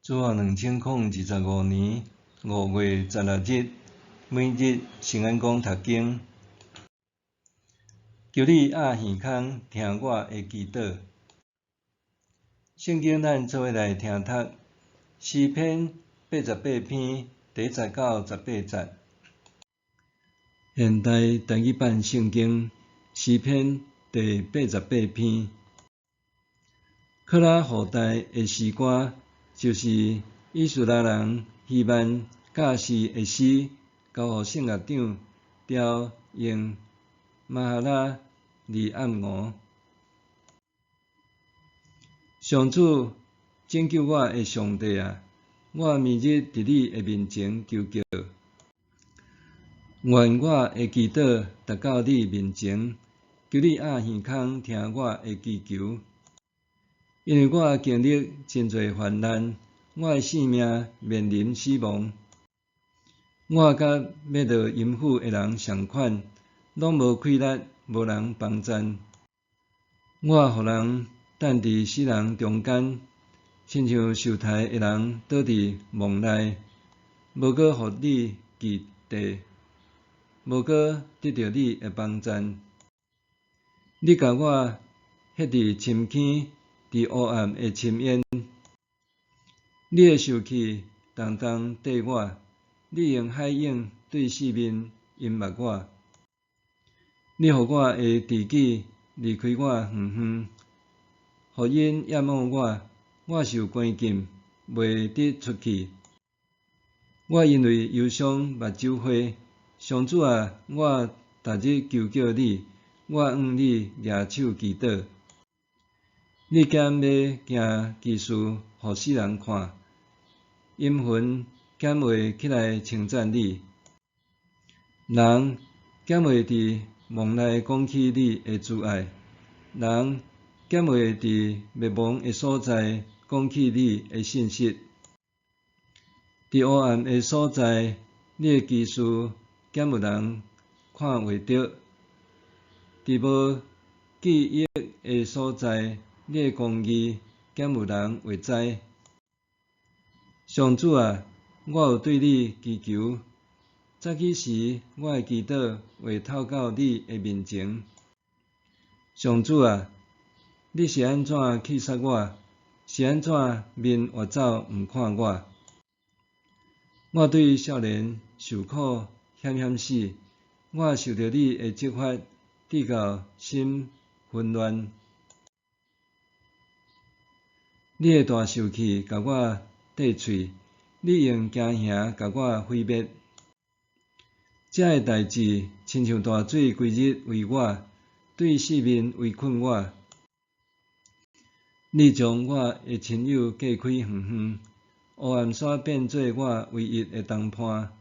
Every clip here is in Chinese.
主后2025年5月16日，每日圣安宫读经，求你压耳孔听我的祈祷。圣经咱做伙来听读诗篇88篇第10到18节。现代单语版圣经诗篇第88篇。克拉后代的诗歌，就是以斯拉人希曼教士的诗，交予圣乐长调用马哈拉利暗俄。上主拯救我的上帝啊！我明日伫你的面前求叫，愿我的祈祷达到你面前，求你压耳孔听我的祈求。因为我经历真侪患难，我的性命面临死亡。我甲要落阴府的人相款，拢无气力，无人帮衬。我互人等伫死人中间，亲像受害的人倒伫梦内，无搁互你记地，无搁得到你的帮衬。你甲我迄伫深坑，伫黑暗的深渊，你的受气重重缀我，你用海涌对四面淹没我。你互我的知己离开我远远，互因淹没我，我受关禁，袂得出去。我因为忧伤目睭花，上主啊，我逐日求叫你，我向你举手祈祷。你减要行奇事，互世人看，阴魂减袂起来称赞你，人减袂伫梦内讲起你的慈爱，人减袂伫灭亡的所在讲起你的信实。伫黑暗的所在，你的奇事减有人看袂到；伫无记忆的所在，你的公义减有人会知。上主啊，我有对你祈求，早起时我的祈祷会透到你的面前。上主啊，你是安怎气煞我？是安怎面划走毋看我？我对少年受苦险险死，我受到你的责罚，直到心混乱。你的大受气甲我缀喙，你用惊吓甲我毁灭。这个代志亲像大水规日围我，对四面围困我。你将我的亲友隔开远远，黑暗煞变做我唯一的同伴。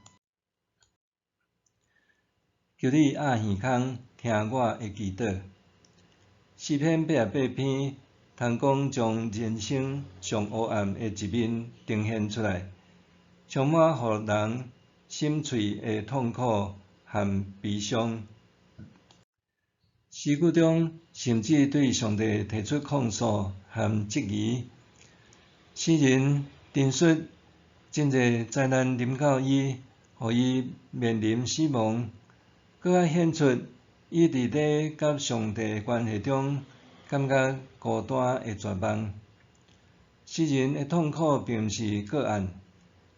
求你压耳孔听我的祈祷。诗篇88篇，通讲将人生上黑暗的一面呈现出来，充满互人心碎的痛苦和悲伤。诗句中甚至对上帝提出控诉和质疑。诗人陈述真侪灾难临到伊，互伊面临死亡，搁较显出伊伫咧甲上帝关系中感觉孤单的绝望。诗人的痛苦并毋是个案，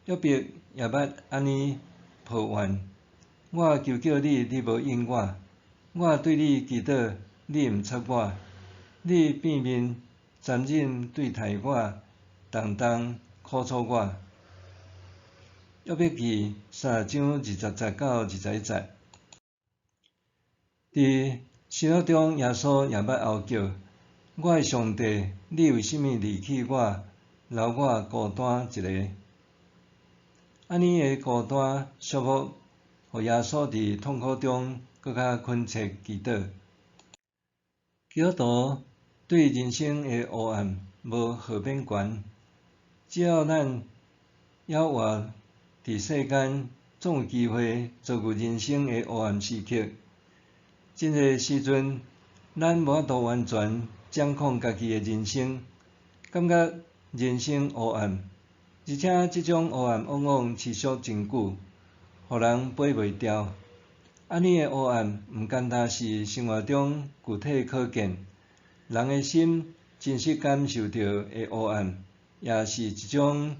约伯也捌安尼抱怨：我求叫你，你无应我；我对你祈祷，你毋睬我；你变面残忍对待我，重重苦楚我。约伯记3章20节到21节。伫新约中，耶稣也捌嚎叫：我的上帝，你为甚物离弃我，留我孤单一个？安尼的孤单束缚，互耶稣伫痛苦中搁较恳切祈祷。基督徒对人生的黑暗无好免悬，只要咱还活伫世间，总有机会遭遇人生的黑暗时刻。真侪时阵，咱无法度完全掌控家己的人生，感觉人生黑暗，而且即种黑暗往往持续真久，互人爬袂掉。安尼诶黑暗，毋单单是生活中具体可见，人诶心真实感受到诶黑暗，也是一种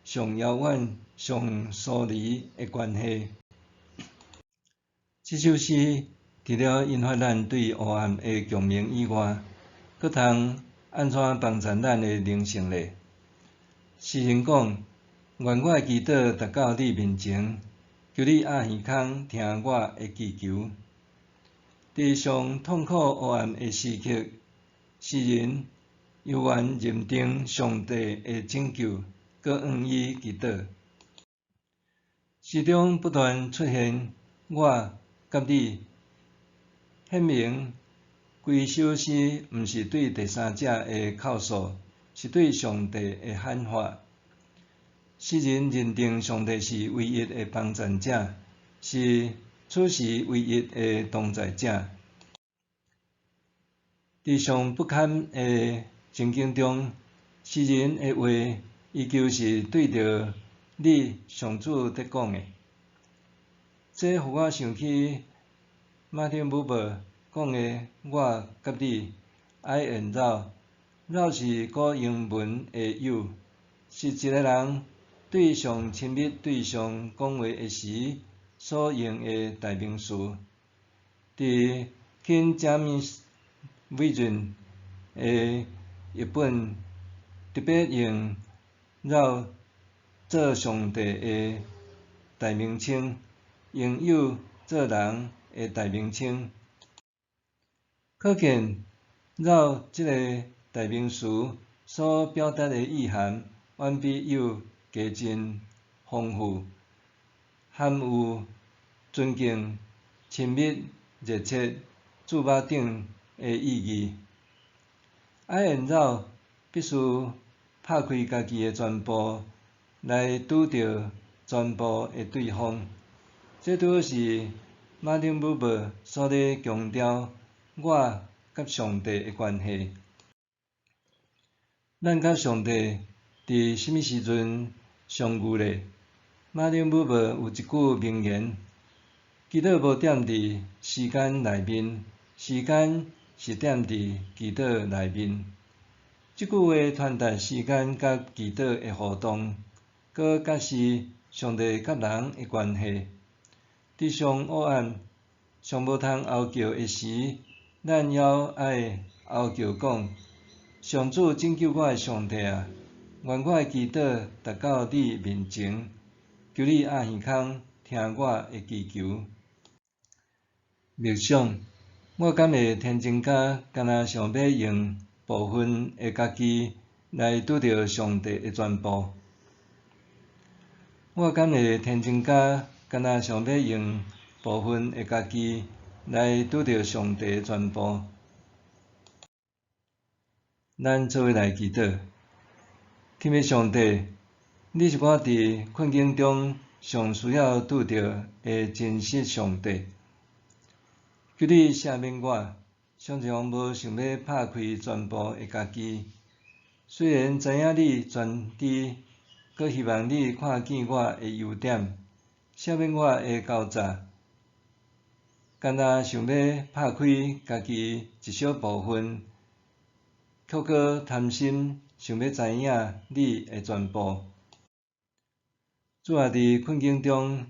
上遥远、上疏离诶关系。即首诗除了引发咱对黑暗诶共鸣以外，阁通安怎帮助咱诶灵性呢？诗人讲：愿我诶祈祷达到你面前，求你压耳孔听我诶祈求。伫上痛苦黑暗诶时刻，诗人犹原认定上帝诶拯救，搁向伊祈祷。诗中不断出现我甲你，显明规首诗毋是对第三者诶口述，是对上帝诶喊话。诗人认定上帝是唯一诶帮助者，是此时唯一诶同在者。伫上不堪诶情境中，诗人诶话依旧是对着你上主伫讲诶。这互我想起马丁·布伯讲诶“我甲你 I and thou”，thou 是古英文诶 you， 是一个人对上亲密对象讲话诶时所用诶代名词。伫 King James Version 诶译本特别用“thou” 做上帝诶代名称。用有做人诶代名称，可见绕即个代名词所表达诶意涵，远比有加真丰富，含有尊敬、亲密、热切、注目等诶意义。爱因绕必须拍开家己诶全部，来拄着全部诶对方。这拄好是马丁·布伯所咧强调我甲上帝诶关系。咱甲上帝伫什么时阵相遇呢？马丁·布伯有一句名言：祈祷无踮伫时间内面，时间是踮伫祈祷内面。即句话传达时间甲祈祷诶互动，搁揭示上帝甲人诶关系。伫上黑暗、上无通嚎叫诶时，咱犹爱嚎叫讲：上主拯救我诶上帝啊！愿我诶祈祷达到你面前，求你压耳孔听我诶祈求。默想，我敢会天真甲干那想要用部分诶家己来拄着上帝诶全部？我敢会天真甲干那想要用部分诶家己来拄着上帝诶全部？咱做伙来祈祷，天父上帝，你是我伫困境中上需要拄着诶真实上帝。求你赦免我，常常无想要拍开全部诶家己。虽然知影你全知，搁希望你看见我诶优点，赦免我诶狡诈，干那想要拍开家己一小部分，却搁贪心想要知影你诶全部。主啊，伫困境中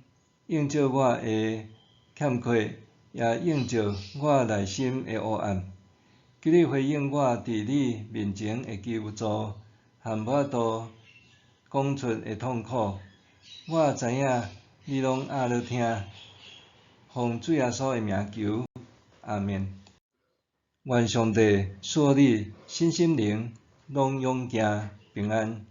映照我诶欠缺，也映照我内心诶黑暗。求你回应我伫你面前诶求助，和无法度讲出诶痛苦。我知影你拢压落听，奉主耶稣诶名求，阿们。愿上帝赐你身心灵拢勇健平安。